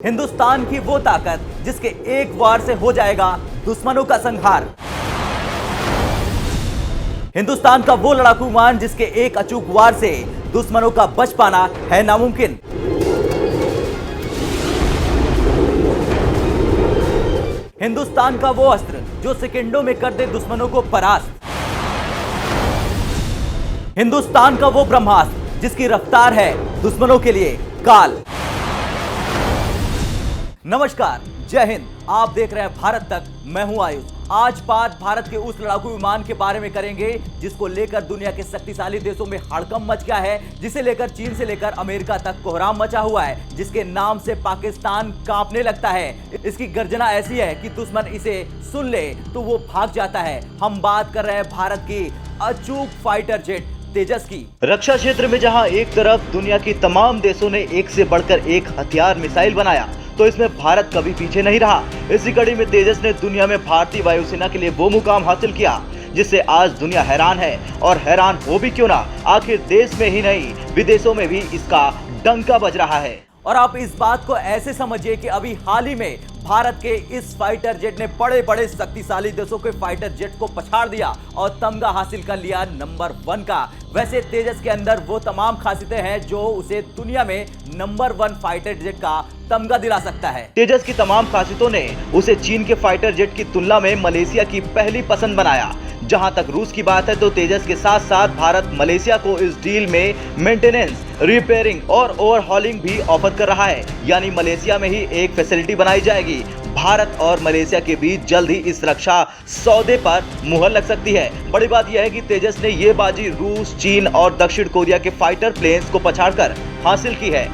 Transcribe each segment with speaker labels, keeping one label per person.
Speaker 1: हिंदुस्तान की वो ताकत जिसके एक वार से हो जाएगा दुश्मनों का संहार। हिंदुस्तान का वो लड़ाकू विमान जिसके एक अचूक वार से दुश्मनों का बच पाना है नामुमकिन। हिंदुस्तान का वो अस्त्र जो सेकंडों में कर दे दुश्मनों को परास्त। हिंदुस्तान का वो ब्रह्मास्त्र जिसकी रफ्तार है दुश्मनों के लिए काल। नमस्कार, जय हिंद। आप देख रहे हैं भारत तक, मैं हूं आयुष। आज बात भारत के उस लड़ाकू विमान के बारे में करेंगे जिसको लेकर दुनिया के शक्तिशाली देशों में हड़कंप मच गया है, जिसे लेकर चीन से लेकर अमेरिका तक कोहराम मचा हुआ है, जिसके नाम से पाकिस्तान कांपने लगता है। इसकी गर्जना ऐसी है कि दुश्मन इसे सुन ले तो वो भाग जाता है। हम बात कर रहे हैं भारत की अचूक फाइटर जेट तेजस की।
Speaker 2: रक्षा क्षेत्र में जहां एक तरफ दुनिया की तमाम देशों ने एक से बढ़कर एक हथियार मिसाइल बनाया, तो इसमें भारत कभी पीछे नहीं रहा। इसी कड़ी में तेजस ने दुनिया में भारतीय वायुसेना के लिए वो मुकाम हासिल किया जिससे आज दुनिया हैरान है। और हैरान हो भी क्यों ना, आखिर देश में ही नहीं विदेशों में भी इसका डंका बज रहा है।
Speaker 1: और आप इस बात को ऐसे समझिए कि अभी हाल ही में भारत के इस फाइटर जेट ने बड़े बड़े शक्तिशाली देशों के फाइटर जेट को पछाड़ दिया और तमगा हासिल कर लिया नंबर 1 का। वैसे तेजस के अंदर वो तमाम खासियतें हैं जो उसे दुनिया में नंबर 1 फाइटर जेट का तमगा दिला सकता है।
Speaker 2: तेजस की तमाम खासियतों ने उसे चीन के फाइटर जेट की तुलना में मलेशिया की पहली पसंद बनाया। जहां तक रूस की बात है तो तेजस के साथ साथ भारत मलेशिया को इस डील में मेंटेनेंस, रिपेयरिंग और ओवरहॉलिंग भी ऑफर कर रहा है। यानी मलेशिया में ही एक फैसिलिटी बनाई जाएगी। भारत और मलेशिया के बीच जल्द ही इस रक्षा सौदे पर मुहर लग सकती है। बड़ी बात यह है कि तेजस ने ये बाजी रूस, चीन और दक्षिण कोरिया के फाइटर प्लेन्स को पछाड़कर हासिल की है।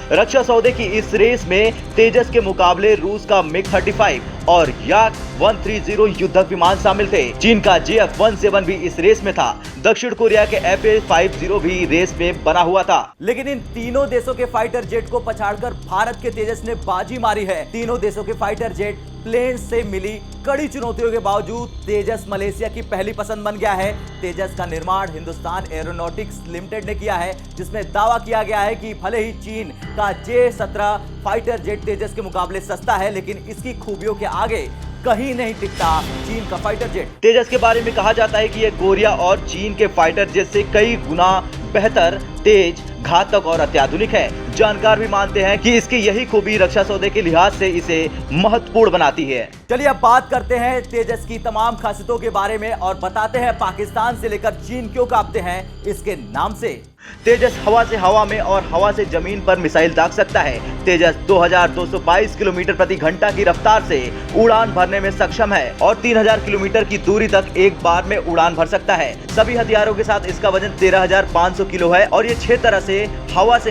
Speaker 2: रक्षा सौदे की इस रेस में तेजस के मुकाबले रूस का मिग-35 और याक 130 युद्धक विमान शामिल थे। चीन का JF-17 भी इस रेस में था। दक्षिण कोरिया के FA-50 भी रेस में बना हुआ था।
Speaker 1: लेकिन इन तीनों देशों के फाइटर जेट को पछाड़कर भारत के तेजस ने बाजी मारी है। तीनों देशों के फाइटर जेट प्लेन से मिली कड़ी चुनौतियों के बावजूद तेजस मलेशिया की पहली पसंद बन गया है। तेजस का निर्माण हिंदुस्तान एरोनॉटिक्स लिमिटेड ने किया है, जिसमें दावा किया गया है कि भले ही चीन का J-17 फाइटर जेट तेजस के मुकाबले सस्ता है, लेकिन इसकी खूबियों के आगे कहीं नहीं टिकता चीन का फाइटर जेट।
Speaker 2: तेजस के बारे में कहा जाता है कि यह कोरिया और चीन के फाइटर जेट से कई गुना बेहतर, तेज, घातक और अत्याधुनिक है। जानकार भी मानते हैं कि इसकी यही खूबी रक्षा सौदे के लिहाज से इसे महत्वपूर्ण बनाती है।
Speaker 1: चलिए अब बात करते हैं तेजस की तमाम खासियतों के बारे में और बताते हैं पाकिस्तान से लेकर चीन क्यों कांपते हैं इसके नाम से।
Speaker 2: तेजस हवा से हवा में और हवा से जमीन पर मिसाइल दाग सकता है। तेजस 2222 किलोमीटर प्रति घंटा की रफ्तार से उड़ान भरने में सक्षम है और 3000 किलोमीटर की दूरी तक एक बार में उड़ान भर सकता है। सभी हथियारों के साथ इसका वजन 13500 किलो है और ये 6 तरह से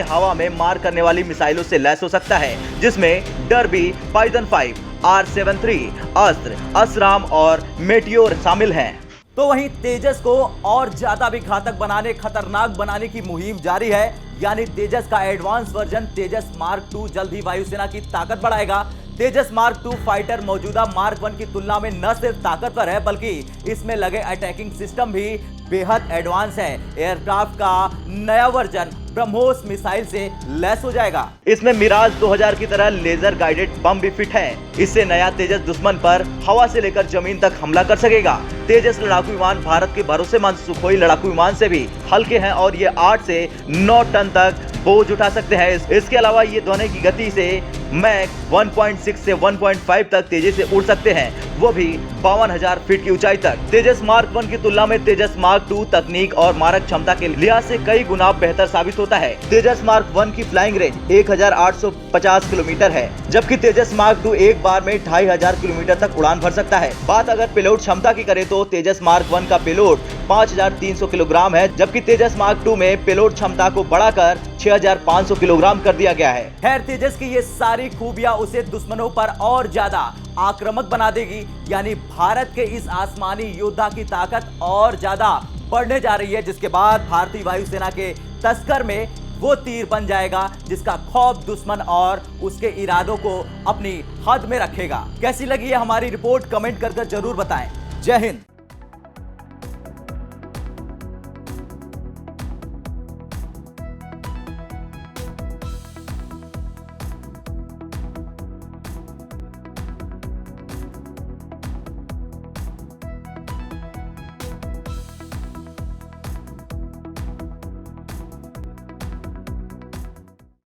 Speaker 2: हवा में मार करने वाली मिसाइलों से लैस हो सकता है, जिसमें डर्बी, पाइथन 5, R-73, अस्त्र, असराम और मेटियोर शामिल हैं।
Speaker 1: तो वहीं तेजस को और ज्यादा भी घातक बनाने, खतरनाक बनाने की मुहिम जारी है। यानी तेजस का एडवांस वर्जन तेजस मार्क 2 जल्द ही वायुसेना की ताकत बढ़ाएगा। तेजस मार्क 2 फाइटर मौजूदा मार्क 1 की तुलना में न सिर्फ ताकतवर है, बल्कि इसमें लगे अटैकिंग सिस्टम भी बेहद एडवांस है। एयरक्राफ्ट का नया वर्जन ब्रह्मोस मिसाइल से लैस हो जाएगा।
Speaker 2: इसमें मिराज 2000 की तरह लेजर गाइडेड बम भी फिट है। इससे नया तेजस दुश्मन पर हवा से लेकर जमीन तक हमला कर सकेगा। तेजस लड़ाकू विमान भारत के भरोसेमंद सुखोई लड़ाकू विमान से भी हल्के हैं और ये 8 से 9 टन तक बोझ उठा सकते हैं। इसके अलावा ये ध्वनि की गति से मैक 1.6 से 1.5 तक तेजी से उड़ सकते हैं, वो भी 52,000 फीट की ऊंचाई तक। तेजस मार्क 1 की तुलना में तेजस मार्क 2 तकनीक और मारक क्षमता के लिहाज से कई गुना बेहतर साबित होता है। तेजस मार्क 1 की फ्लाइंग रेंज 1850 किलोमीटर है, जबकि तेजस मार्क 2 एक बार में 2500 किलोमीटर तक उड़ान भर सकता है। बात अगर पेलोड क्षमता की करें तो तेजस मार्क 1 का पेलोड 5300 किलोग्राम है, जबकि तेजस मार्क 2 में पेलोड क्षमता को बढ़ाकर 6500 किलोग्राम कर दिया गया है।
Speaker 1: खैर, तेजस की ये सारी खूबियां उसे दुश्मनों पर और ज्यादा आक्रामक बना देगी। यानी भारत के इस आसमानी योद्धा की ताकत और ज्यादा बढ़ने जा रही है, जिसके बाद भारतीय वायुसेना के तस्कर में वो तीर बन जाएगा जिसका खौफ दुश्मन और उसके इरादों को अपनी हद में रखेगा। कैसी लगी है हमारी रिपोर्ट, कमेंट कर जरूर बताएं। जय हिंद।